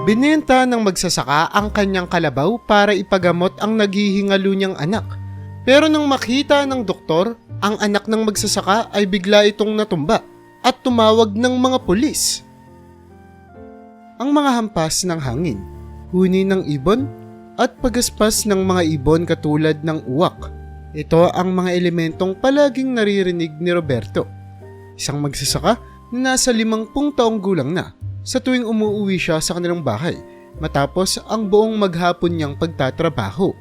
Binenta ng magsasaka ang kanyang kalabaw para ipagamot ang naghihingalo niyang anak. Pero nang makita ng doktor, ang anak ng magsasaka ay bigla itong natumba at tumawag ng mga pulis. Ang mga hampas ng hangin, huni ng ibon at pagaspas ng mga ibon katulad ng uwak. Ito ang mga elementong palaging naririnig ni Roberto, isang magsasaka na nasa 50 taong gulang na sa tuwing umuuwi siya sa kanilang bahay matapos ang buong maghapon niyang pagtatrabaho.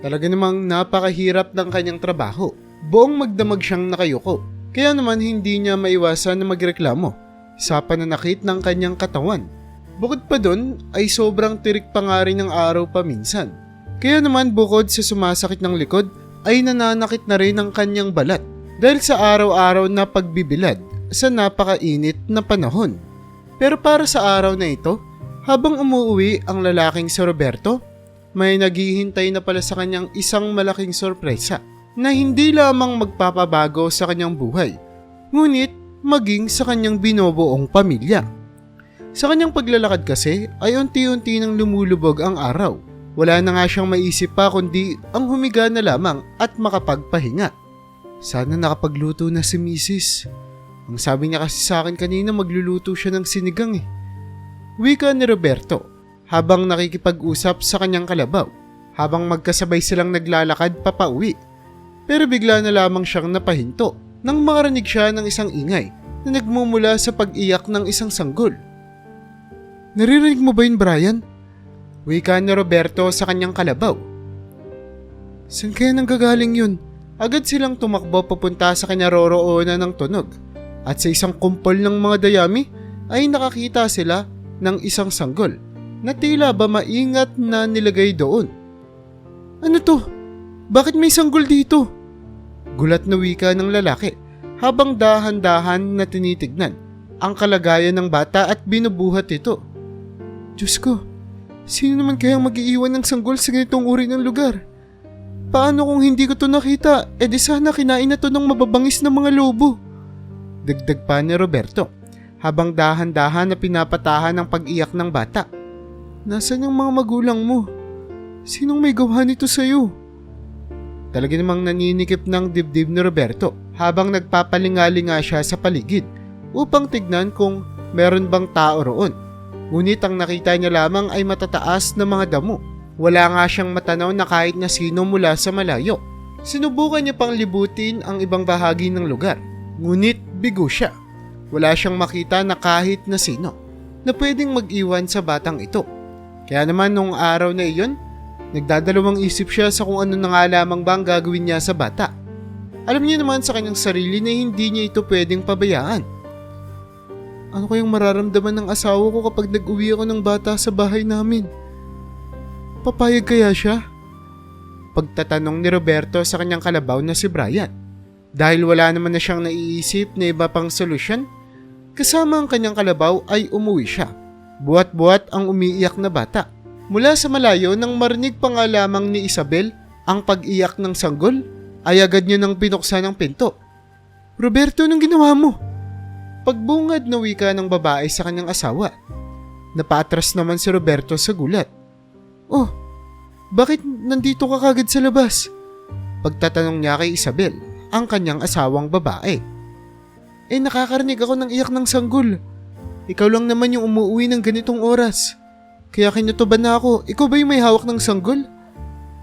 Talaga namang napakahirap ng kanyang trabaho. Buong magdamag siyang nakayuko, kaya naman hindi niya maiwasan na magreklamo sa pananakit ng kanyang katawan. Bukod pa dun ay sobrang tirik pa nga rin ng araw paminsan. Kaya naman bukod sa sumasakit ng likod ay nananakit na rin ang kanyang balat dahil sa araw-araw na pagbibilad sa napakainit na panahon. Pero para sa araw na ito, habang umuuwi ang lalaking si Roberto, may naghihintay na pala sa kanyang isang malaking sorpresa na hindi lamang magpapabago sa kanyang buhay, ngunit maging sa kanyang binubuong pamilya. Sa kanyang paglalakad kasi ay unti-unti nang lumulubog ang araw. Wala na nga siyang maisip pa kundi ang humiga na lamang at makapagpahinga. Sana nakapagluto na si Mrs. Ang sabi niya kasi sa akin kanina magluluto siya ng sinigang eh. Wika ni Roberto habang nakikipag-usap sa kanyang kalabaw habang magkasabay silang naglalakad papauwi. Pero bigla na lamang siyang napahinto nang makarinig siya ng isang ingay na nagmumula sa pag-iyak ng isang sanggol. Naririnig mo ba yun, Brian? Wika ni Roberto sa kanyang kalabaw. Saan kaya nanggagaling yun? Agad silang tumakbo papunta sa kanya roroonan ng tunog. At sa isang kumpol ng mga dayami ay nakakita sila ng isang sanggol na tila ba maingat na nilagay doon. Ano to? Bakit may sanggol dito? Gulat na wika ng lalaki habang dahan-dahan na tinitignan ang kalagayan ng bata at binubuhat ito. Diyos ko, sino naman kayang mag-iiwan ng sanggol sa ganitong uri ng lugar? Paano kung hindi ko to nakita? E di sana kinain na to ng mababangis na mga lobo. Dagdag pa ni Roberto habang dahan-dahan na pinapatahan ang pag-iyak ng bata. Nasaan ang mga magulang mo? Sinong may gawa nito sa'yo? Talaga namang naninikip ng dibdib ni Roberto habang nagpapalingalinga siya sa paligid upang tignan kung meron bang tao roon. Ngunit ang nakita niya lamang ay matataas na mga damo. Wala nga siyang matanaw na kahit na sino mula sa malayo. Sinubukan niya pang libutin ang ibang bahagi ng lugar. Ngunit bigo siya. Wala siyang makita na kahit na sino na pwedeng mag-iwan sa batang ito. Kaya naman nung araw na iyon, nagdadalawang isip siya sa kung ano na nga lamang ba ang gagawin niya sa bata. Alam niya naman sa kanyang sarili na hindi niya ito pwedeng pabayaan. Ano kayang mararamdaman ng asawa ko kapag nag-uwi ako ng bata sa bahay namin? Papayag kaya siya? Pagtatanong ni Roberto sa kanyang kalabaw na si Brian. Dahil wala naman na siyang naiisip na iba pang solusyon, kasama ang kanyang kalabaw ay umuwi siya. Buhat-buhat ang umiiyak na bata. Mula sa malayo nang marinig pa nga lamang ni Isabel ang pag-iyak ng sanggol, ay agad niya nang binuksan ang pinto. Roberto, anong ginawa mo? Pagbungad na wika ng babae sa kanyang asawa. Napaatras naman si Roberto sa gulat. Oh, bakit nandito ka kagad sa labas? Pagtatanong niya kay Isabel, ang kanyang asawang babae. Nakakarinig ako ng iyak ng sanggol. Ikaw lang naman yung umuwi ng ganitong oras. Kaya kinutuban na ako. Ikaw ba yung may hawak ng sanggol?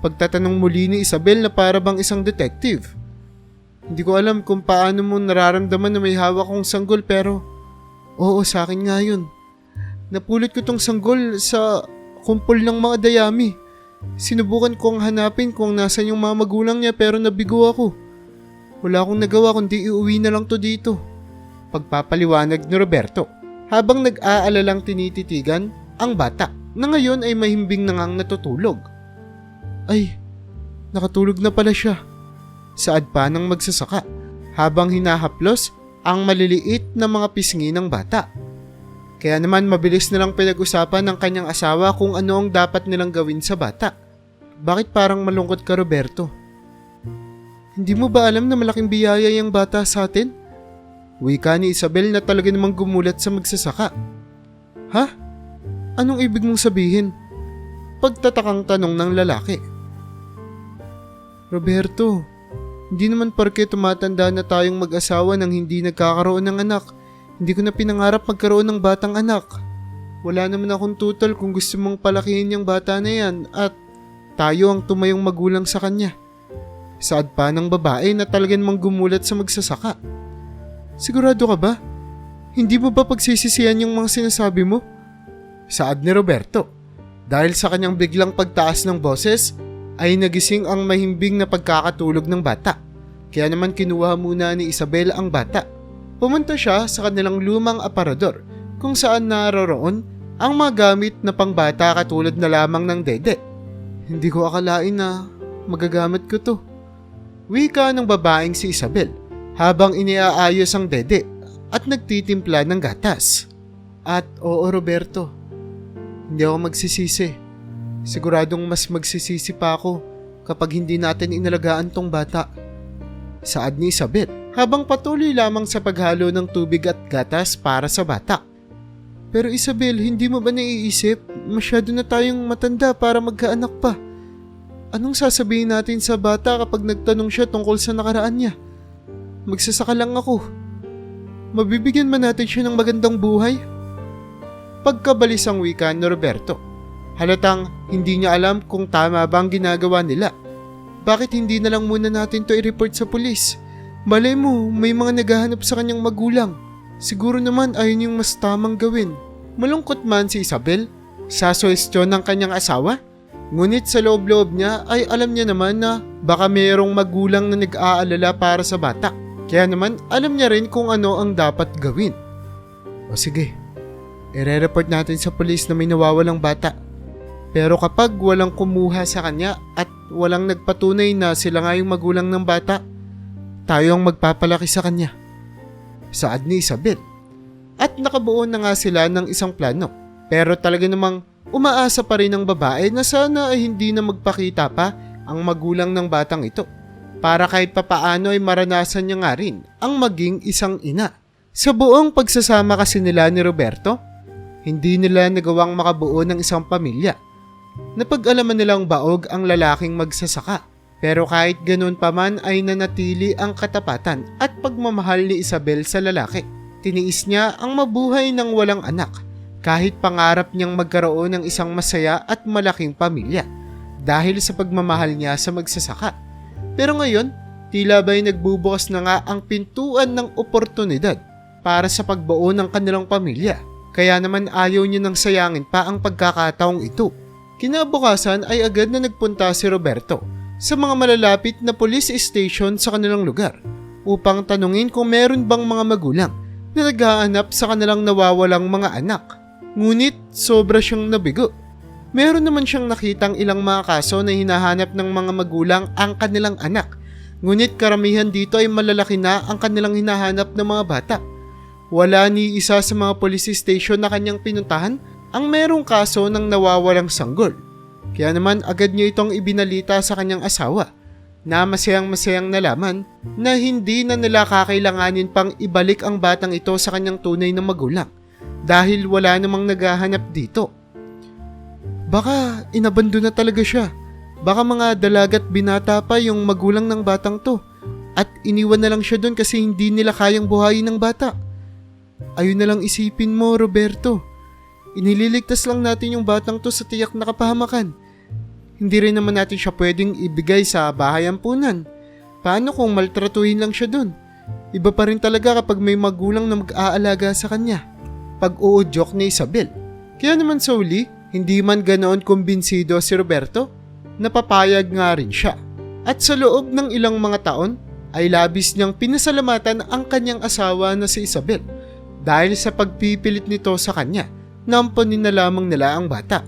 Pagtatanong muli ni Isabel na para bang isang detective. Hindi ko alam kung paano mo nararamdaman na may hawak kong sanggol pero oo, sa akin nga yun. Napulot ko tong sanggol sa kumpol ng mga dayami. Sinubukan kong hanapin kung nasan yung mga magulang niya pero nabigo ako. Wala akong nagawa kundi iuwi na lang to dito. Pagpapaliwanag ni Roberto habang nag-aalalang tinititigan ang bata na ngayon ay mahimbing na ngang natutulog. Ay, nakatulog na pala siya. Saad pa ng magsasaka habang hinahaplos ang maliliit na mga pisngi ng bata. Kaya naman mabilis na lang pinag-usapan ng kanyang asawa kung ano ang dapat nilang gawin sa bata. Bakit parang malungkot ka, Roberto? Hindi mo ba alam na malaking biyaya yung bata sa atin? Wika ni Isabel na talaga namang gumulat sa magsasaka. Ha? Anong ibig mong sabihin? Pagtatakang tanong ng lalaki. Roberto, hindi naman porke tumatanda na tayong mag-asawa nang hindi nagkakaroon ng anak. Hindi ko na pinangarap magkaroon ng batang anak. Wala naman akong tutal kung gusto mong palakihin yung bata na yan at tayo ang tumayong magulang sa kanya. Saad pa ng babae na talagang manggumulat sa magsasaka. Sigurado ka ba? Hindi mo ba pagsisisihan yung mga sinasabi mo? Saad ni Roberto. Dahil sa kanyang biglang pagtaas ng boses, ay nagising ang mahimbing na pagkakatulog ng bata. Kaya naman kinuha muna ni Isabel ang bata. Pumunta siya sa kanilang lumang aparador kung saan naroroon ang mga gamit na pangbata katulad na lamang ng dede. Hindi ko akalain na magagamit ko to. Wika ng babaeng si Isabel habang iniaayos ang dede at nagtitimpla ng gatas. At oo Roberto, hindi ako magsisisi. Siguradong mas magsisisi pa ako kapag hindi natin inalagaan tong bata. Saad ni Isabel habang patuloy lamang sa paghalo ng tubig at gatas para sa bata. Pero Isabel, hindi mo ba naiisip? Masyado na tayong matanda para magkaanak pa. Anong sasabihin natin sa bata kapag nagtanong siya tungkol sa nakaraan niya? Magsasaka lang ako. Mabibigyan man natin siya ng magandang buhay? Pagkabalisang wika ni Roberto, halatang hindi niya alam kung tama ba ang ginagawa nila. Bakit hindi na lang muna natin to i-report sa pulis? Malay mo, may mga naghahanap sa kanyang magulang. Siguro naman ayun yung mas tamang gawin. Malungkot man si Isabel sa suwestyon ng kanyang asawa. Ngunit sa loob-loob niya ay alam niya naman na baka mayroong magulang na nag-aalala para sa bata. Kaya naman alam niya rin kung ano ang dapat gawin. O sige, ire-report natin sa pulis na may nawawalang bata. Pero kapag walang kumuha sa kanya at walang nagpatunay na sila nga yung magulang ng bata, tayo ang magpapalaki sa kanya. Saad ni Isabel. At nakabuo na nga sila ng isang plano. Pero talaga namang umaasa pa rin ang babae na sana ay hindi na magpakita pa ang magulang ng batang ito. Para kahit papaano ay maranasan niya nga rin ang maging isang ina. Sa buong pagsasama kasi nila ni Roberto, hindi nila nagawang makabuo ng isang pamilya. Napag-alaman nilang baog ang lalaking magsasaka. Pero kahit ganun pa man ay nanatili ang katapatan at pagmamahal ni Isabel sa lalaki. Tiniis niya ang mabuhay ng walang anak kahit pangarap niyang magkaroon ng isang masaya at malaking pamilya dahil sa pagmamahal niya sa magsasaka. Pero ngayon, tila ba'y nagbubukas na nga ang pintuan ng oportunidad para sa pagbuo ng kanilang pamilya. Kaya naman ayaw niya nang sayangin pa ang pagkakataong ito. Kinabukasan ay agad na nagpunta si Roberto sa mga malalapit na police station sa kanilang lugar upang tanungin kung meron bang mga magulang na naghahanap sa kanilang nawawalang mga anak. Ngunit sobra siyang nabigo. Meron naman siyang nakitang ilang mga kaso na hinahanap ng mga magulang ang kanilang anak. Ngunit karamihan dito ay malalaki na ang kanilang hinahanap ng mga bata. Wala ni isa sa mga police station na kanyang pinuntahan ang merong kaso ng nawawalang sanggol. Kaya naman agad niya itong ibinalita sa kanyang asawa na masayang-masayang nalaman na hindi na nila kakailanganin pang ibalik ang batang ito sa kanyang tunay na magulang dahil wala namang naghahanap dito. Baka inabando na talaga siya. Baka mga dalagat binata pa yung magulang ng batang to at iniwan na lang siya doon kasi hindi nila kayang buhayin ng bata. Ayun na lang isipin mo, Roberto. Inililigtas lang natin yung batang to sa tiyak na kapahamakan. Hindi rin naman natin siya pwedeng ibigay sa bahay ampunan. Paano kung maltratuhin lang siya doon? Iba pa rin talaga kapag may magulang na mag-aalaga sa kanya. Pag-uudyok ni Isabel. Kaya naman sa uli, hindi man ganoon kumbinsido si Roberto, napapayag nga rin siya. At sa loob ng ilang mga taon, ay labis niyang pinasalamatan ang kanyang asawa na si Isabel dahil sa pagpipilit nito sa kanya na ampunin na lamang nila ang bata.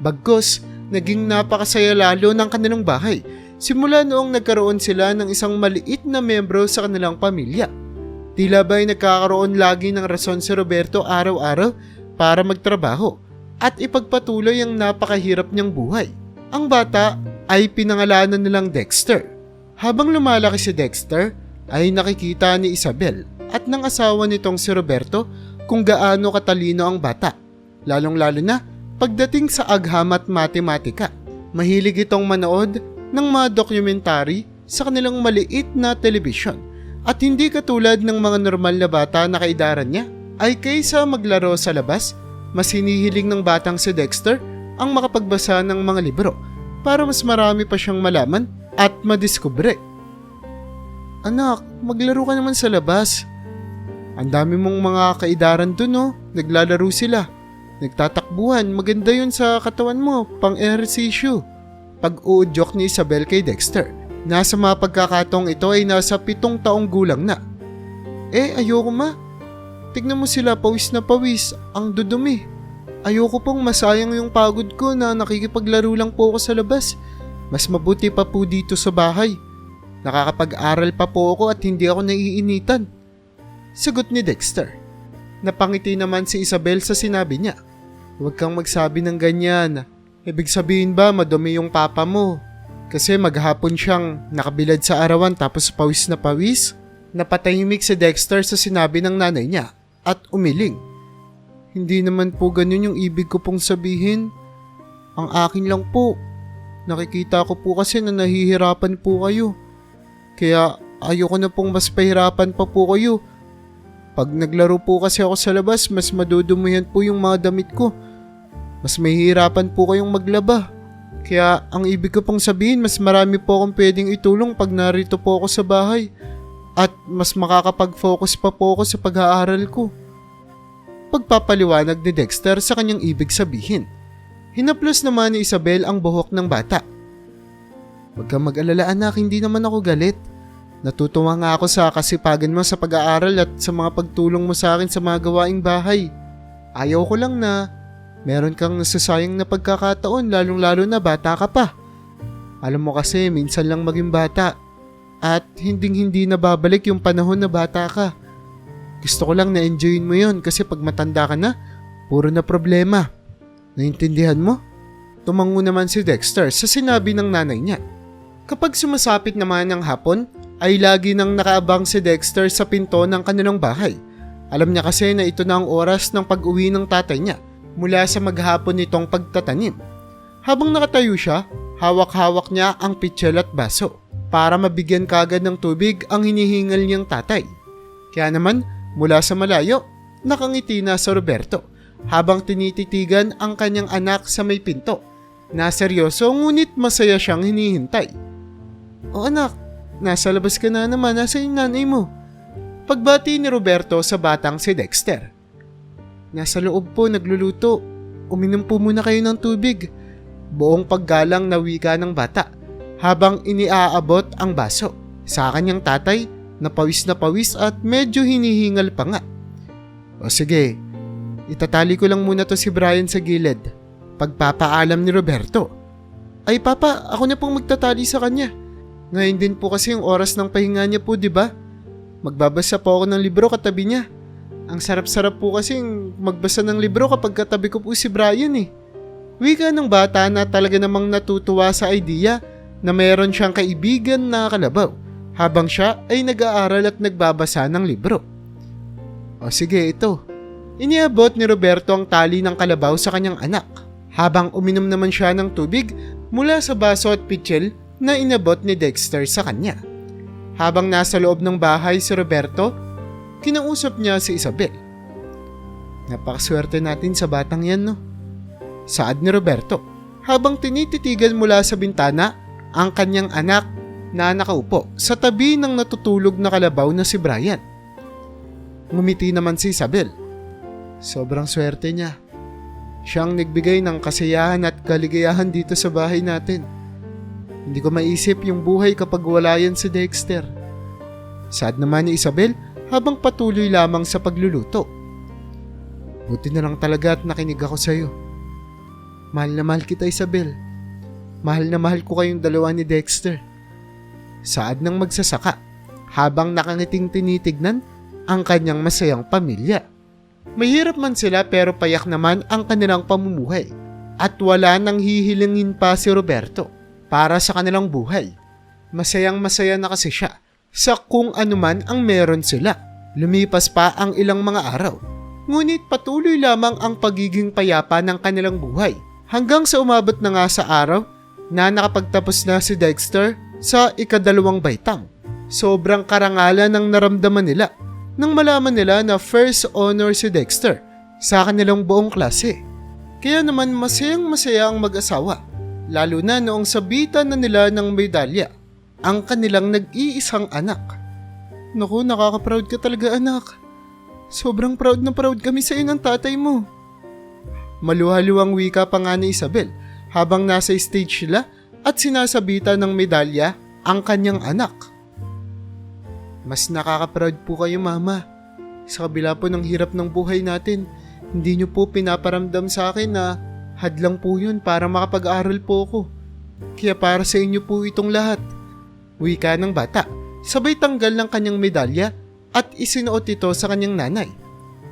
Bagkus, naging napakasaya lalo ng kanilang bahay simula noong nagkaroon sila ng isang maliit na membro sa kanilang pamilya. Tila ba'y nagkakaroon lagi ng rason si Roberto araw-araw para magtrabaho at ipagpatuloy ang napakahirap niyang buhay. Ang bata ay pinangalanan nilang Dexter. Habang lumalaki si Dexter, ay nakikita ni Isabel at ng asawa nitong si Roberto kung gaano katalino ang bata, lalong-lalo na pagdating sa agham at matematika. Mahilig itong manood ng mga dokumentary sa kanilang maliit na telebisyon at hindi katulad ng mga normal na bata na kaidaran niya ay kaysa maglaro sa labas, mas hinihiling ng batang si Dexter ang makapagbasa ng mga libro para mas marami pa siyang malaman at madiskubre. Anak, maglaro ka naman sa labas. Ang dami mong mga kaidaran dun, no? Naglalaro sila. Nagtatakbuhan, maganda yun sa katawan mo, pang-ehersisyo. Pag-uudyok ni Isabel kay Dexter. Nasa mga pagkakataong ito ay nasa 7 taong gulang na. Ayoko ma. Tignan mo sila, pawis na pawis, ang dudumi. Ayoko pong masayang yung pagod ko na nakikipaglaro lang po ako sa labas. Mas mabuti pa po dito sa bahay. Nakakapag-aral pa po ako at hindi ako naiinitan. Sagot ni Dexter. Napangiti naman si Isabel sa sinabi niya. Huwag kang magsabi ng ganyan. Ibig sabihin ba madumi yung papa mo? Kasi maghapon siyang nakabilad sa arawan tapos pawis na pawis? Napatahimik si Dexter sa sinabi ng nanay niya at umiling. Hindi naman po ganun yung ibig ko pong sabihin. Ang akin lang po. Nakikita ko po kasi na nahihirapan po kayo. Kaya ayoko na pong mas pahirapan pa po kayo. Pag naglaro po kasi ako sa labas, mas madudumihan po yung mga damit ko. Mas mahihirapan po kayong maglaba. Kaya ang ibig ko pong sabihin, mas marami po akong pwedeng itulong pag narito po ako sa bahay. At mas makakapag-focus pa po ako sa pag-aaral ko. Pagpapaliwanag ni Dexter sa kanyang ibig sabihin. Hinaplos naman ni Isabel ang buhok ng bata. Huwag kang mag-alala anak, hindi naman ako galit. Natutuwa nga ako sa kasipagan mo sa pag-aaral at sa mga pagtulong mo sa akin sa mga gawaing bahay. Ayaw ko lang na meron kang nasasayang na pagkakataon lalong-lalo na bata ka pa. Alam mo kasi minsan lang maging bata at hinding-hindi na babalik yung panahon na bata ka. Gusto ko lang na-enjoyin mo yon kasi pag matanda ka na, puro na problema. Naintindihan mo? Tumango naman si Dexter sa sinabi ng nanay niya. Kapag sumasapit naman ng hapon, ay lagi nang nakaabang si Dexter sa pinto ng kanilang bahay. Alam niya kasi na ito na ang oras ng pag-uwi ng tatay niya mula sa maghapon nitong pagtatanim. Habang nakatayo siya, hawak-hawak niya ang pitsil at baso para mabigyan kagad ng tubig ang hinihingal niyang tatay. Kaya naman, mula sa malayo, nakangiti na sa Roberto habang tinititigan ang kanyang anak sa may pinto na seryoso ngunit masaya siyang hinihintay. O anak, nasa labas ka na naman, nasa yung nanay mo. Pagbati ni Roberto sa batang si Dexter. Nasa loob po nagluluto, uminom po muna kayo ng tubig. Buong paggalang na wika ng bata habang iniaabot ang baso sa kanyang tatay na pawis at medyo hinihingal pa nga. O sige, itatali ko lang muna to si Brian sa gilid. Pagpapaalam ni Roberto. Ay papa, ako na pong magtatali sa kanya. Ngayon din po kasi yung oras ng pahinga niya po, di ba? Magbabasa po ako ng libro katabi niya. Ang sarap-sarap po kasi magbasa ng libro kapag katabi ko po si Brian eh. Wika ng bata na talaga namang natutuwa sa idea na mayroon siyang kaibigan na kalabaw habang siya ay nag-aaral at nagbabasa ng libro. O sige, ito. Iniabot ni Roberto ang tali ng kalabaw sa kanyang anak habang uminom naman siya ng tubig mula sa baso at pitsil na inabot ni Dexter sa kanya. Habang nasa loob ng bahay si Roberto, kinausap niya si Isabel. Napakaswerte natin sa batang yan, no? Saad ni Roberto habang tinititigan mula sa bintana ang kanyang anak na nakaupo sa tabi ng natutulog na kalabaw na si Brian. Ngumiti naman si Isabel. Sobrang swerte niya. Siyang nagbigay ng kasiyahan at kaligayahan dito sa bahay natin. Hindi ko maisip yung buhay kapag wala yan si Dexter. Sad naman ni Isabel habang patuloy lamang sa pagluluto. Buti na lang talaga at nakinig ako sa'yo. Mahal na mahal kita, Isabel. Mahal na mahal ko kayong dalawa ni Dexter. Saad ng magsasaka habang nakangiting tinitignan ang kanyang masayang pamilya. Mahirap man sila pero payak naman ang kanilang pamumuhay at wala nang hihilingin pa si Roberto para sa kanilang buhay. Masayang masaya na kasi siya sa kung anuman ang meron sila. Lumipas pa ang ilang mga araw, ngunit patuloy lamang ang pagiging payapa ng kanilang buhay hanggang sa umabot na nga sa araw na nakapagtapos na si Dexter sa ika-2 baitang. Sobrang karangalan ang naramdaman nila nang malaman nila na first honor si Dexter sa kanilang buong klase. Kaya naman masayang-masaya ang mag-asawa, lalo na noong sabitan na nila ng medalya ang kanilang nag-iisang anak. Naku, nakaka-proud ka talaga anak. Sobrang proud na proud kami sa iyo ng tatay mo. Maluhaluang wika pa nga ni Isabel habang nasa stage sila at sinasabitan ng medalya ang kanyang anak. Mas nakaka-proud po kayo mama. Sa kabila po ng hirap ng buhay natin, hindi niyo po pinaparamdam sa akin na hadlang po yun para makapag-aral po ako. Kaya para sa inyo po itong lahat. Wika ng bata, sabay tanggal ng kanyang medalya at isinuot ito sa kanyang nanay.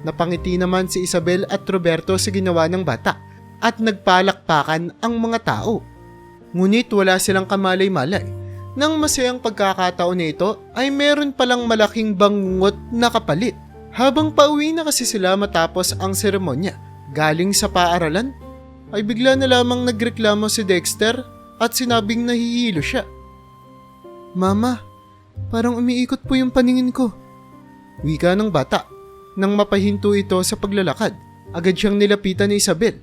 Napangiti naman si Isabel at Roberto sa ginawa ng bata at nagpalakpakan ang mga tao. Ngunit wala silang kamalay-malay. Nang masayang pagkakataon nito ay meron palang malaking bangungot na kapalit. Habang pauwi na kasi sila matapos ang seremonya galing sa paaralan, ay bigla na lamang nagreklamo si Dexter at sinabing nahihilo siya. Mama, parang umiikot po yung paningin ko. Wika ng bata. Nang mapahinto ito sa paglalakad, agad siyang nilapitan ni Isabel.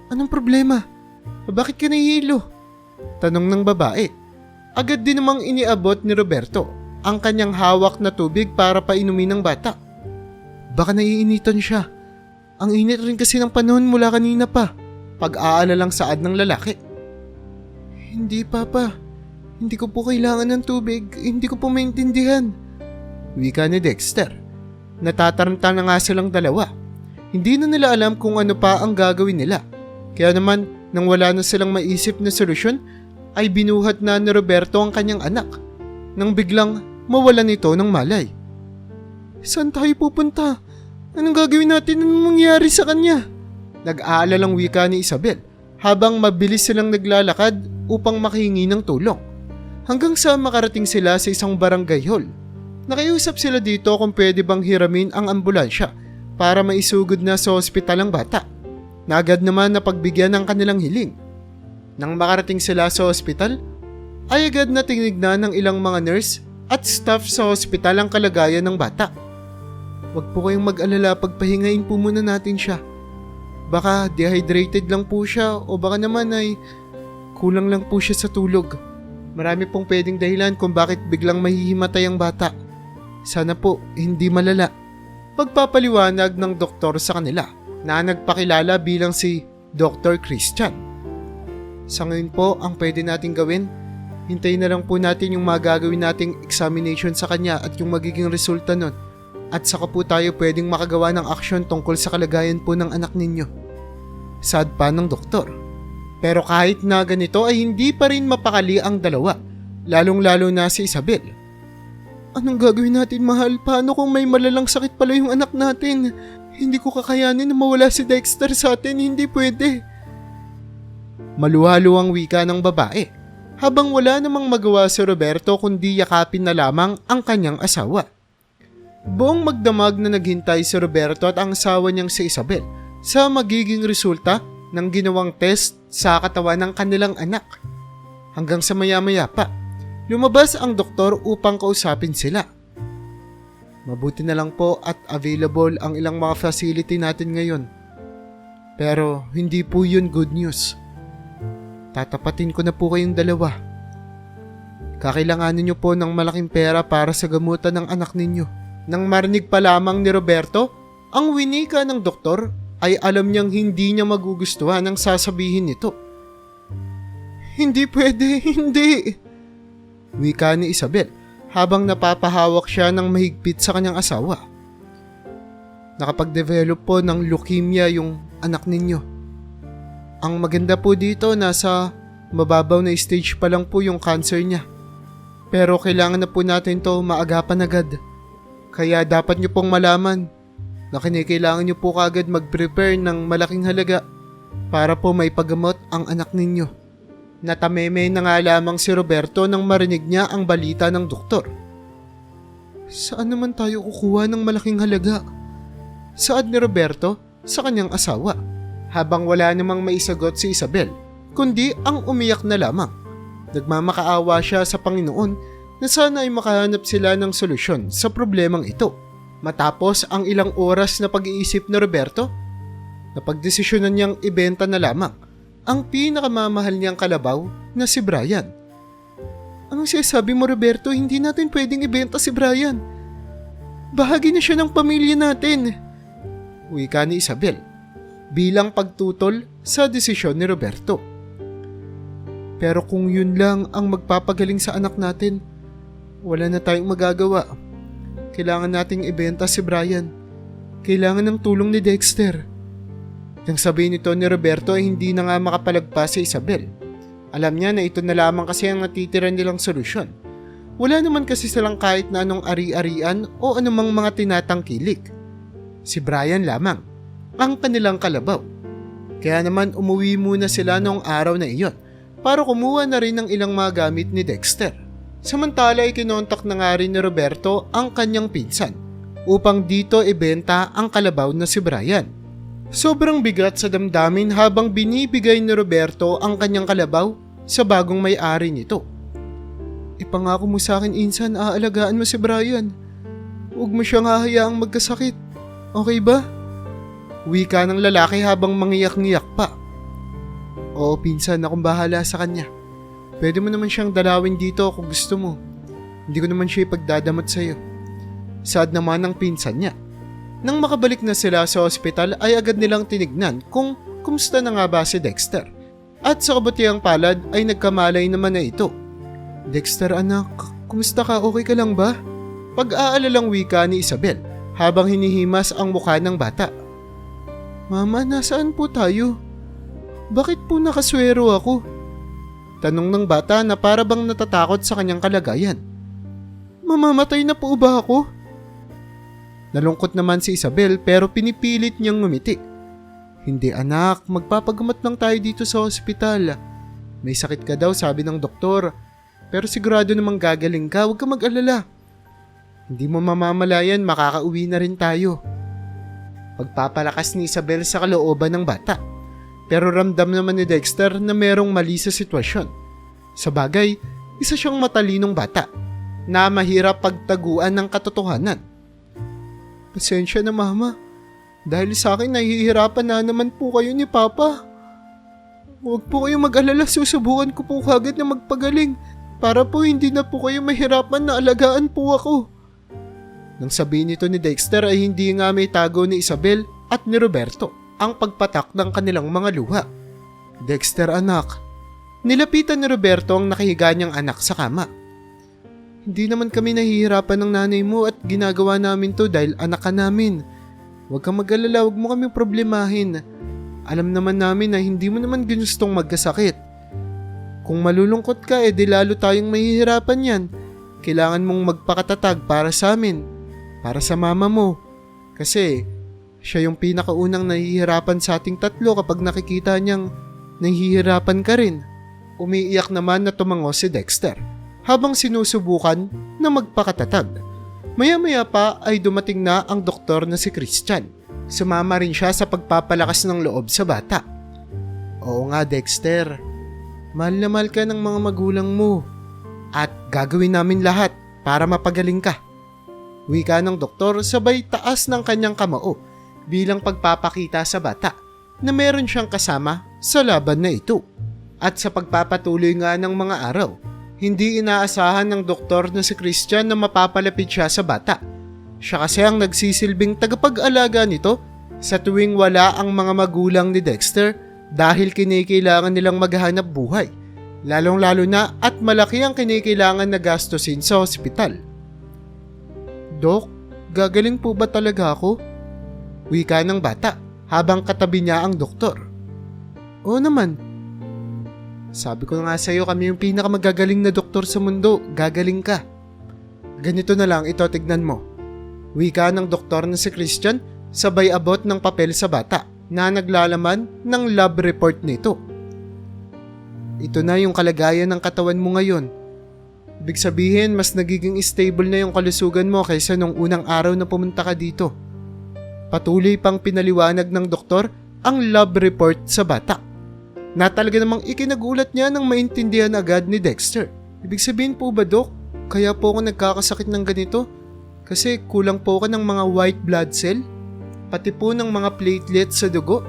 Anong problema? Bakit ka nahihilo? Tanong ng babae. Agad din namang iniabot ni Roberto ang kanyang hawak na tubig para painumin ng bata. Baka naiinitan siya. Ang init rin kasi ng panahon mula kanina pa. Pag-aalalang saad ng lalaki. Hindi papa. Hindi ko po kailangan ng tubig. Hindi ko po maintindihan. Wika ni Dexter. Natataranta na nga silang dalawa. Hindi na nila alam kung ano pa ang gagawin nila. Kaya naman, nang wala na silang maisip na solusyon, ay binuhat na ni Roberto ang kanyang anak. Nang biglang mawalan ito ng malay. Saan tayo pupunta? Anong gagawin natin? Anong mangyari sa kanya? Nag-aalalang wika ni Isabel habang mabilis silang naglalakad upang makahingi ng tulong. Hanggang sa makarating sila sa isang barangay hall. Nakiusap sila dito kung pwede bang hiramin ang ambulansya para maisugod na sa ospital ang bata. Na agad naman na pagbigyan ng kanilang hiling. Nang makarating sila sa ospital, ay agad na tinignan ng ilang mga nurse at staff sa ospital ang kalagayan ng bata. Huwag po kayong mag-alala, pagpahingain po muna natin siya. Baka dehydrated lang po siya o baka naman ay kulang lang po siya sa tulog. Marami pong pwedeng dahilan kung bakit biglang mahihimatay ang bata. Sana po hindi malala. Pagpapaliwanag ng doktor sa kanila na nagpakilala bilang si Dr. Christian. Sa ngayon po, ang pwede nating gawin, hintayin na lang po natin yung magagawin nating examination sa kanya at yung magiging resulta nun. At saka po tayo pwedeng makagawa ng aksyon tungkol sa kalagayan po ng anak ninyo. Sad pa ng doktor. Pero kahit na ganito ay hindi pa rin mapakali ang dalawa, lalong-lalo na si Isabel. Anong gagawin natin mahal? Paano kung may malalang sakit pala yung anak natin? Hindi ko kakayanin na mawala si Dexter sa atin, hindi pwede. Maluhalo ang wika ng babae, habang wala namang magawa si Roberto kundi yakapin na lamang ang kanyang asawa. Buong magdamag na naghintay si Roberto at ang asawa niyang si Isabel sa magiging resulta ng ginawang test sa katawan ng kanilang anak. Hanggang sa maya-maya pa, lumabas ang doktor upang kausapin sila. Mabuti na lang po at available ang ilang mga facility natin ngayon. Pero hindi po yun good news. Tatapatin ko na po kayong dalawa. Kakailanganin niyo po ng malaking pera para sa gamutan ng anak ninyo. Nang marinig pa lamang ni Roberto, ang winika ng doktor ay alam niyang hindi niya magugustuhan ang sasabihin nito. Hindi pwede, hindi. Wika ni Isabel habang napapahawak siya ng mahigpit sa kanyang asawa. Nakapag-develop po ng leukemia yung anak ninyo. Ang maganda po dito, nasa mababaw na stage pa lang po yung cancer niya. Pero kailangan na po natin to maagapan agad. Kaya dapat nyo pong malaman na kailangan nyo po kagad mag-prepare ng malaking halaga para po may paggamot ang anak ninyo. Natameme na nga lamang si Roberto nang marinig niya ang balita ng doktor. Saan naman tayo kukuha ng malaking halaga? Saad ni Roberto sa kanyang asawa, habang wala namang maisagot si Isabel, kundi ang umiyak na lamang. Nagmamakaawa siya sa Panginoon na sana ay makahanap sila ng solusyon sa problemang ito. Matapos ang ilang oras na pag-iisip ni Roberto, napagdesisyonan niyang ibenta na lamang ang pinakamamahal niyang kalabaw na si Brian. Anong sinasabi mo, Roberto? Hindi natin pwedeng ibenta si Brian. Bahagi na siya ng pamilya natin. Wika ni Isabel bilang pagtutol sa desisyon ni Roberto. Pero kung yun lang ang magpapagaling sa anak natin, wala na tayong magagawa. Kailangan nating ibenta si Brian. Kailangan ng tulong ni Dexter. Nang sabihin nito ni Roberto ay hindi na nga makapalagpas si Isabel. Alam niya na ito na lamang kasi ang natitira nilang solusyon. Wala naman kasi silang kahit na anong ari-arian o anumang mga tinatangkilik. Si Brian lamang ang kanilang kalabaw. Kaya naman umuwi muna sila noong araw na iyon para kumuha na rin ng ilang mga gamit ni Dexter. Samantala ay kinontak na nga rin ni Roberto ang kanyang pinsan upang dito ibenta ang kalabaw na si Brian. Sobrang bigat sa damdamin habang binibigay ni Roberto ang kanyang kalabaw sa bagong may-ari nito. Ipangako mo sa akin, insan, aalagaan mo si Brian. Huwag mo siyang hahayaang magkasakit. Okay ba? Wika ng lalaki habang mangiyak-ngiyak pa. Oo, pinsan, akong bahala sa kanya. Pwede mo naman siyang dalawin dito kung gusto mo. Hindi ko naman siya ipagdadamot sa'yo. Saad naman ng pinsan niya. Nang makabalik na sila sa ospital ay agad nilang tinignan kung kumusta na nga ba si Dexter. At sa kabutihang palad ay nagkamalay naman na ito. Dexter, anak, kumusta ka? Okay ka lang ba? Pag-aalalang wika ni Isabel habang hinihimas ang mukha ng bata. Mama, nasaan po tayo? Bakit po nakaswero ako? Tanong ng bata na para bang natatakot sa kanyang kalagayan. Mamamatay na po ba ako? Nalungkot naman si Isabel pero pinipilit niyang ngumiti. Hindi anak, magpapagamot lang tayo dito sa ospital. May sakit ka daw, sabi ng doktor. Pero sigurado namang gagaling ka, huwag ka mag-alala. Hindi mo mamamalayan, makakauwi na rin tayo. Pagpapalakas ni Isabel sa kalooban ng bata. Pero ramdam naman ni Dexter na merong mali sa sitwasyon. Sa bagay, isa siyang matalinong bata na mahirap pagtaguan ng katotohanan. Pasensya na, Mama. Dahil sa akin, nahihirapan na naman po kayo ni Papa. Huwag po kayong mag-alala, susubukan ko po kagad na magpagaling para po hindi na po kayo mahirapan na alagaan po ako. Nang sabihin nito ni Dexter ay hindi nga may tago ni Isabel at ni Roberto ang pagpatak ng kanilang mga luha. Dexter, anak. Nilapitan ni Roberto ang nakahiga niyang anak sa kama. Hindi naman kami nahihirapan ng nanay mo at ginagawa namin to dahil anak ka namin. Huwag kang mag-alala, huwag mo kami problemahin. Alam naman namin na hindi mo naman ginustong magkasakit. Kung malulungkot ka, di lalo tayong mahihirapan yan. Kailangan mong magpakatatag para sa amin, para sa mama mo. Kasi siya yung pinakaunang nahihirapan sa ating tatlo kapag nakikita niyang nahihirapan ka rin. Umiiyak naman na tumango si Dexter habang sinusubukan na magpakatatag. Maya-maya pa ay dumating na ang doktor na si Christian. Sumama rin siya sa pagpapalakas ng loob sa bata. Oo nga, Dexter. Mahal na mahal ka ng mga magulang mo. At gagawin namin lahat para mapagaling ka. Wika ng doktor sabay taas ng kanyang kamao bilang pagpapakita sa bata na meron siyang kasama sa laban na ito. At sa pagpapatuloy nga ng mga araw, hindi inaasahan ng doktor na si Christian na mapapalapit siya sa bata. Siya kasi ang nagsisilbing tagapag-alaga nito sa tuwing wala ang mga magulang ni Dexter dahil kinikailangan nilang maghanap buhay. Lalong-lalo na at malaki ang kinikailangan na gastusin sa ospital. Dok, gagaling po ba talaga ako? Wika ng bata habang katabi niya ang doktor. Oo naman. Sabi ko nga sa'yo, kami yung pinakamagagaling na doktor sa mundo. Gagaling ka. Ganito na lang, ito tignan mo. Wika ng doktor na si Christian sabay abot ng papel sa bata na naglalaman ng lab report nito. Ito na yung kalagayan ng katawan mo ngayon. Ibig sabihin, mas nagiging stable na yung kalusugan mo kaysa nung unang araw na pumunta ka dito. Patuloy pang pinaliwanag ng doktor ang lab report sa bata, na talaga namang ikinagulat niya nang maintindihan agad ni Dexter. Ibig sabihin po ba, Dok, kaya po ako nagkakasakit ng ganito? Kasi kulang po ako ng mga white blood cell, pati po ng mga platelets sa dugo?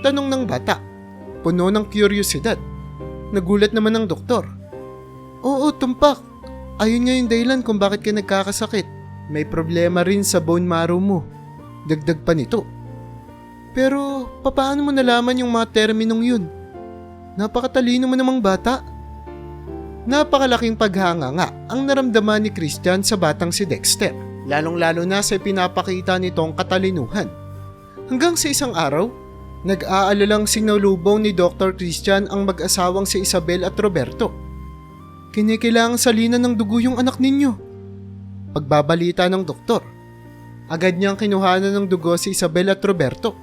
Tanong ng bata, puno ng kuryosidad. Nagulat naman ng doktor. Oo, tumpak. Ayun nga yung dahilan kung bakit ka nagkakasakit. May problema rin sa bone marrow mo. Dagdag pa nito. Pero, paano mo nalaman yung mga terminong yun? Napakatalino mo namang bata. Napakalaking paghanga nga ang naramdaman ni Christian sa batang si Dexter. Lalong-lalo na sa pinapakita nitong katalinuhan. Hanggang sa isang araw, nag-aalalang sinalubong ni Dr. Christian ang mag-asawang si Isabel at Roberto. Kinikilangang salinan ng dugo yung anak ninyo. Pagbabalita ng doktor, agad niyang kinuhanan ng dugo si Isabel at Roberto.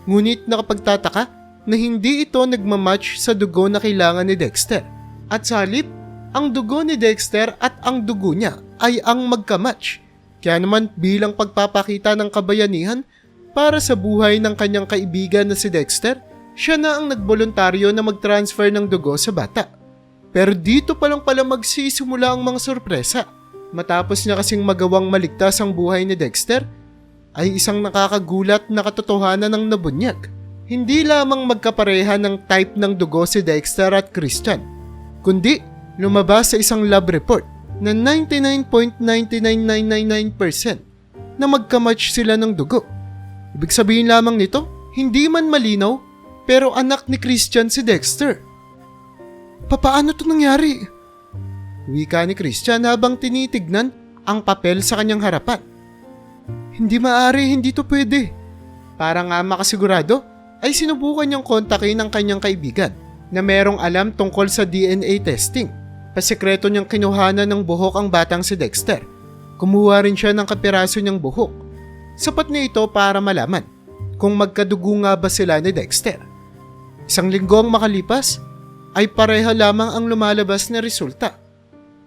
Ngunit nakapagtataka na hindi ito nagmamatch sa dugo na kailangan ni Dexter. At sa halip, ang dugo ni Dexter at ang dugo niya ay ang magkamatch. Kaya naman bilang pagpapakita ng kabayanihan para sa buhay ng kanyang kaibigan na si Dexter, siya na ang nagboluntaryo na mag-transfer ng dugo sa bata. Pero dito pa lang pala magsisimula ang mga sorpresa. Matapos niya kasing magawang maligtas ang buhay ni Dexter, ay isang nakakagulat na katotohanan ng nabunyag. Hindi lamang magkapareha ng type ng dugo si Dexter at Christian, kundi lumabas sa isang lab report na 99.99999% na magkamatch sila ng dugo. Ibig sabihin lamang nito, hindi man malinaw, pero anak ni Christian si Dexter. Papaano to nangyari? Wika ni Christian habang tinitignan ang papel sa kanyang harapan. Hindi maaari, hindi to pwede. Para nga makasigurado, ay sinubukan niyang kontakin ang kanyang kaibigan na merong alam tungkol sa DNA testing. Pasekreto niyang kinuhanan ng buhok ang batang si Dexter. Kumuha rin siya ng kapiraso niyang buhok. Sapat na ito para malaman kung magkadugo nga ba sila ni Dexter. Isang linggo ang makalipas, ay pareha lamang ang lumalabas na resulta.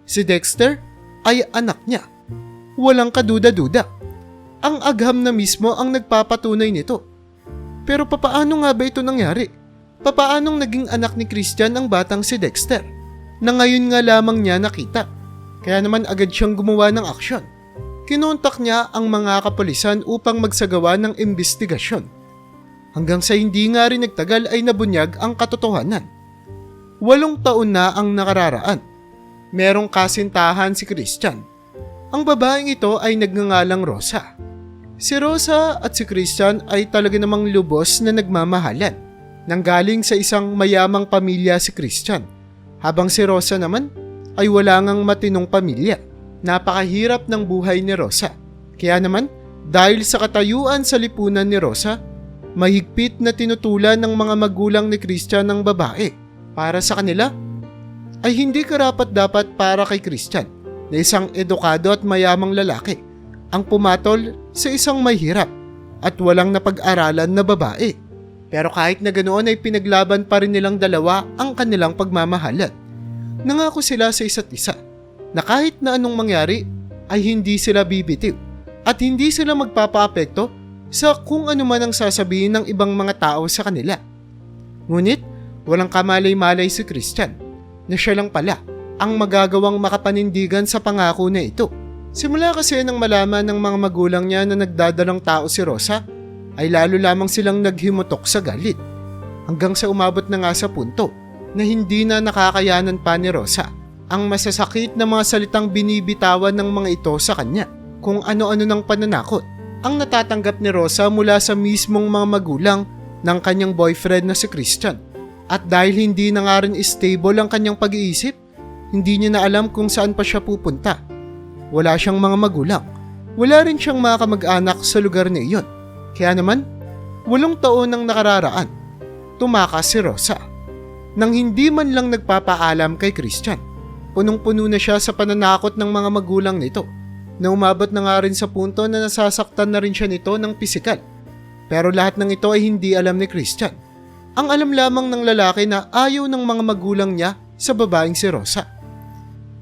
Si Dexter ay anak niya. Walang kaduda-duda. Ang agham na mismo ang nagpapatunay nito. Pero papaano nga ba ito nangyari? Papaanong naging anak ni Christian ang batang si Dexter, na ngayon nga lamang niya nakita? Kaya naman agad siyang gumawa ng aksyon. Kinontak niya ang mga kapulisan upang magsagawa ng investigasyon. Hanggang sa hindi nga rin nagtagal ay nabunyag ang katotohanan. 8 taon na ang nakararaan. Merong kasintahan si Christian. Ang babaeng ito ay nagngangalang Rosa. Si Rosa at si Christian ay talaga namang lubos na nagmamahalan. Nanggaling sa isang mayamang pamilya si Christian, habang si Rosa naman ay wala ngang matinong pamilya. Napakahirap ng buhay ni Rosa. Kaya naman, dahil sa katayuan sa lipunan ni Rosa, mahigpit na tinutulan ng mga magulang ni Christian ng babae. Para sa kanila, ay hindi karapat-dapat para kay Christian na isang edukado at mayamang lalaki ang pumatol sa isang mahirap at walang napag-aralan na babae. Pero kahit na ganoon ay pinaglaban pa rin nilang dalawa ang kanilang pagmamahalan. Nangako sila sa isa't isa na kahit na anong mangyari ay hindi sila bibitiw at hindi sila magpapaapekto sa kung ano man ang sasabihin ng ibang mga tao sa kanila. Ngunit, walang kamalay-malay si Christian na siya lang pala ang magagawang makapanindigan sa pangako na ito. Simula kasi nang malaman ng mga magulang niya na nagdadalang tao si Rosa, ay lalo lamang silang naghimutok sa galit. Hanggang sa umabot na nga sa punto na hindi na nakakayanan pa ni Rosa ang masasakit na mga salitang binibitawan ng mga ito sa kanya. Kung ano-ano ng pananakot ang natatanggap ni Rosa mula sa mismong mga magulang ng kanyang boyfriend na si Christian. At dahil hindi na nga rin stable ang kanyang pag-iisip, hindi niya na alam kung saan pa siya pupunta. Wala siyang mga magulang. Wala rin siyang mga kamag-anak sa lugar na iyon. Kaya naman, 8 taon nang nakararaan, tumakas si Rosa. Nang hindi man lang nagpapaalam kay Christian, punong-puno na siya sa pananakot ng mga magulang nito, na umabot na nga rin sa punto na nasasaktan na rin siya nito ng pisikal. Pero lahat ng ito ay hindi alam ni Christian. Ang alam lamang ng lalaki na ayaw ng mga magulang niya sa babaeng si Rosa.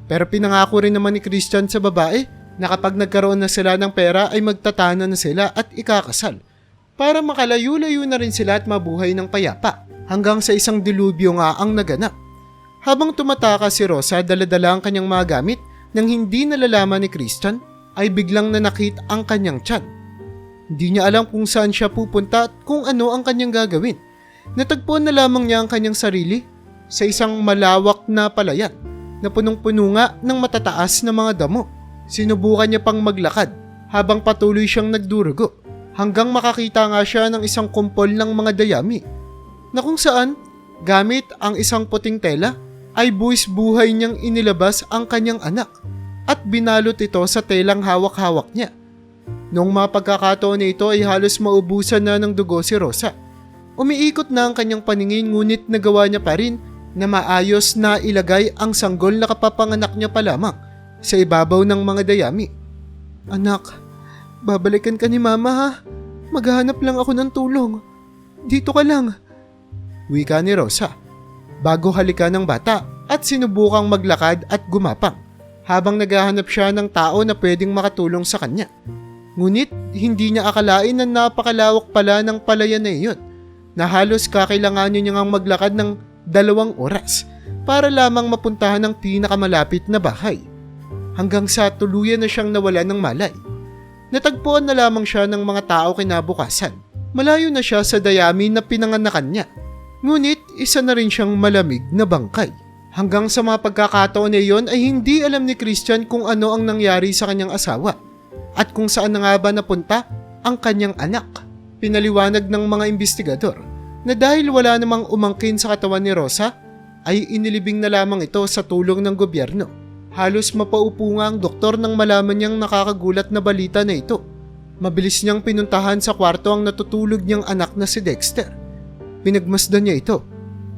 Pero pinangako rin naman ni Christian sa babae na kapag nagkaroon na sila ng pera ay magtatana na sila at ikakasal para makalayo-layo na rin sila at mabuhay ng payapa hanggang sa isang dilubyo nga ang naganap. Habang tumataka si Rosa dala-dala ang kanyang mga gamit nang hindi nalalaman ni Christian ay biglang nanakit ang kanyang tiyan. Hindi niya alam kung saan siya pupunta at kung ano ang kanyang gagawin. Natagpuan na lamang niya ang kanyang sarili sa isang malawak na palayan na punong-puno nga ng matataas na mga damo. Sinubukan niya pang maglakad habang patuloy siyang nagdurugo hanggang makakita nga siya ng isang kumpol ng mga dayami na kung saan gamit ang isang puting tela ay buwis buhay niyang inilabas ang kanyang anak at binalot ito sa telang hawak-hawak niya. Noong mapagkakataon na ito ay halos maubusan na ng dugo si Rosa. Umiikot na ang kanyang paningin ngunit nagawa niya pa rin na maayos na ilagay ang sanggol na kapapanganak niya pa lamang sa ibabaw ng mga dayami. Anak, babalikan ka ni Mama ha? Maghahanap lang ako ng tulong. Dito ka lang. Wika ni Rosa bago halikan ng bata at sinubukang maglakad at gumapang habang naghahanap siya ng tao na pwedeng makatulong sa kanya. Ngunit hindi niya akalain na napakalawak pala ng palayan na iyon na halos kakailanganin niya ngang maglakad ng 2 oras para lamang mapuntahan ang pinakamalapit na bahay hanggang sa tuluyan na siyang nawala ng malay. Natagpuan na lamang siya ng mga tao kinabukasan. Malayo na siya sa dayami na pinanganakan niya. Ngunit isa na rin siyang malamig na bangkay. Hanggang sa mga pagkakataon na iyon ay hindi alam ni Christian kung ano ang nangyari sa kanyang asawa at kung saan na nga ba napunta ang kanyang anak. Pinaliwanag ng mga investigador na dahil wala namang umangkin sa katawan ni Rosa ay inilibing na lamang ito sa tulong ng gobyerno. Halos mapaupo nga ang doktor nang malaman niyang nakakagulat na balita na ito. Mabilis niyang pinuntahan sa kwarto ang natutulog niyang anak na si Dexter. Pinagmasdan niya ito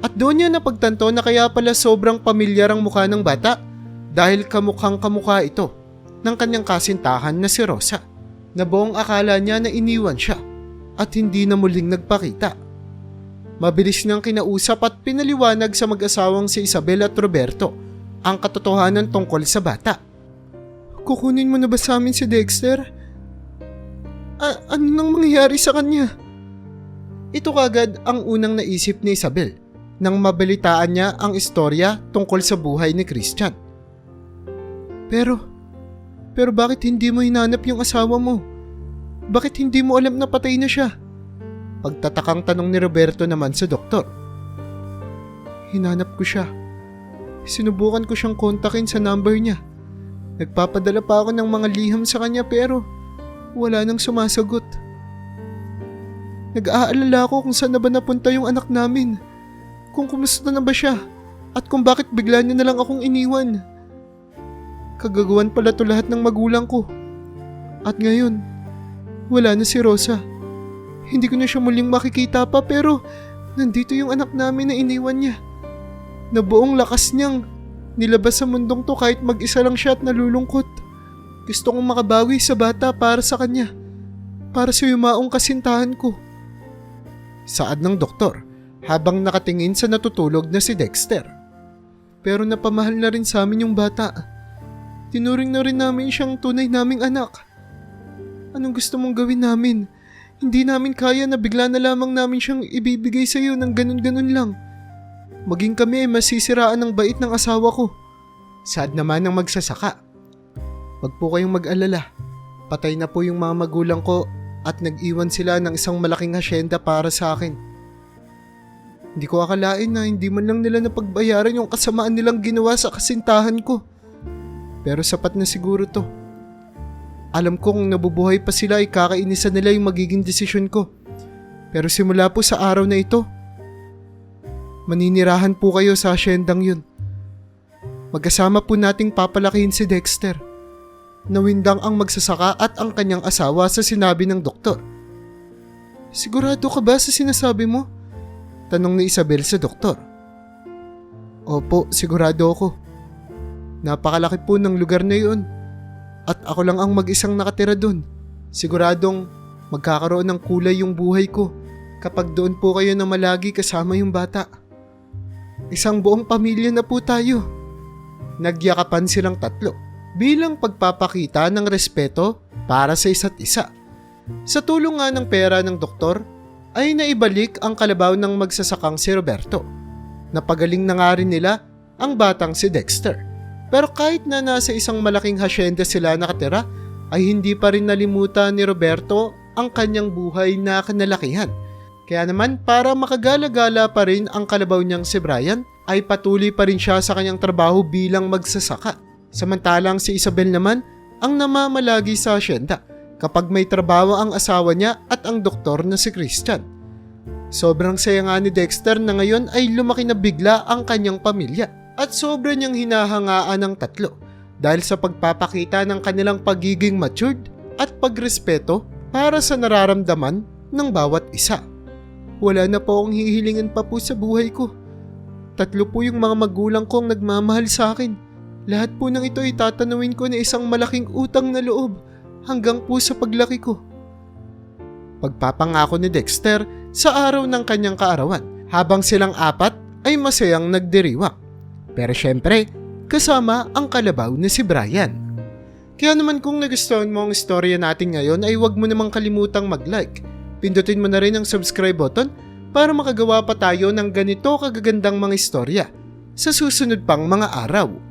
at doon niya napagtanto na kaya pala sobrang pamilyar ang mukha ng bata dahil kamukhang kamukha ito ng kanyang kasintahan na si Rosa na buong akala niya na iniwan siya at hindi na muling nagpakita. Mabilis niyang kinausap at pinaliwanag sa mag-asawang si Isabel at Roberto ang katotohanan tungkol sa bata. Kukunin mo na ba sa amin si Dexter? Ano nang mangyayari sa kanya? Ito kagad ang unang naisip ni Isabel nang mabalitaan niya ang istorya tungkol sa buhay ni Christian. Pero bakit hindi mo hinanap yung asawa mo? Bakit hindi mo alam na patay na siya? Pagtatakang tanong ni Roberto naman sa doktor. Hinanap ko siya. Sinubukan ko siyang kontakin sa number niya. Nagpapadala pa ako ng mga liham sa kanya pero wala nang sumasagot. Nag-aalala ako kung saan na ba napunta yung anak namin. Kung kumusta na ba siya at kung bakit bigla niya na lang akong iniwan. Kagagawan pala to lahat ng magulang ko. At ngayon, wala na si Rosa. Hindi ko na siya muling makikita pa pero nandito yung anak namin na iniwan niya. Na buong lakas niyang nilabas sa mundong to kahit mag-isa lang siya at nalulungkot. Gusto kong makabawi sa bata para sa kanya. Para sa yumaong kasintahan ko. Saad ng doktor habang nakatingin sa natutulog na si Dexter. Pero napamahal na rin sa amin yung bata. Tinuring na rin namin siyang tunay naming anak. Anong gusto mong gawin namin? Hindi namin kaya na bigla na lamang namin siyang ibibigay sa iyo ng ganun-ganun lang. Maging kami ay masisiraan ng bait ng asawa ko. Saad naman ng magsasaka. Wag po kayong mag-alala. Patay na po yung mga magulang ko at nag-iwan sila ng isang malaking hasyenda para sa akin. Hindi ko akalain na hindi man lang nila napagbayaran yung kasamaan nilang ginawa sa kasintahan ko. Pero sapat na siguro to. Alam ko kung nabubuhay pa sila ay kakainisan nila yung magiging desisyon ko. Pero simula po sa araw na ito, maninirahan po kayo sa asyendang yun. Magkasama po nating papalakihin si Dexter. Nawindang ang magsasaka at ang kanyang asawa sa sinabi ng doktor. Sigurado ka ba sa sinasabi mo? Tanong ni Isabel sa doktor. Opo, sigurado ako. Napakalaki po ng lugar na yun. At ako lang ang mag-isang nakatira doon. Siguradong magkakaroon ng kulay yung buhay ko kapag doon po kayo na malagi kasama yung bata. Isang buong pamilya na po tayo. Nagyakapan silang tatlo bilang pagpapakita ng respeto para sa isa't isa. Sa tulong nga ng pera ng doktor ay naibalik ang kalabaw ng magsasakang si Roberto. Napagaling na nga rin nila ang batang si Dexter. Pero kahit na nasa isang malaking hasyenda sila nakatira, ay hindi pa rin nalimutan ni Roberto ang kanyang buhay na kanalakihan. Kaya naman para makagala-gala pa rin ang kalabaw niyang si Brian, ay patuloy pa rin siya sa kanyang trabaho bilang magsasaka. Samantalang si Isabel naman ang namamalagi sa hasyenda kapag may trabaho ang asawa niya at ang doktor na si Christian. Sobrang saya nga ni Dexter na ngayon ay lumaki na bigla ang kanyang pamilya at sobra niyang hinahangaan ng tatlo dahil sa pagpapakita ng kanilang pagiging matured at pagrespeto para sa nararamdaman ng bawat isa. Wala na po akong hihilingan pa po sa buhay ko. Tatlo po yung mga magulang ko ang nagmamahal sa akin. Lahat po ng ito ay tatanawin ko na isang malaking utang na loob hanggang po sa paglaki ko. Pagpapangako ni Dexter sa araw ng kanyang kaarawan habang silang apat ay masayang nagdiriwang. Pero syempre, kasama ang kalabaw na si Brian. Kaya naman kung nagustuhan mo ang istorya natin ngayon ay huwag mo namang kalimutang mag-like. Pindutin mo na rin ang subscribe button para makagawa pa tayo ng ganito kagagandang mga istorya sa susunod pang mga araw.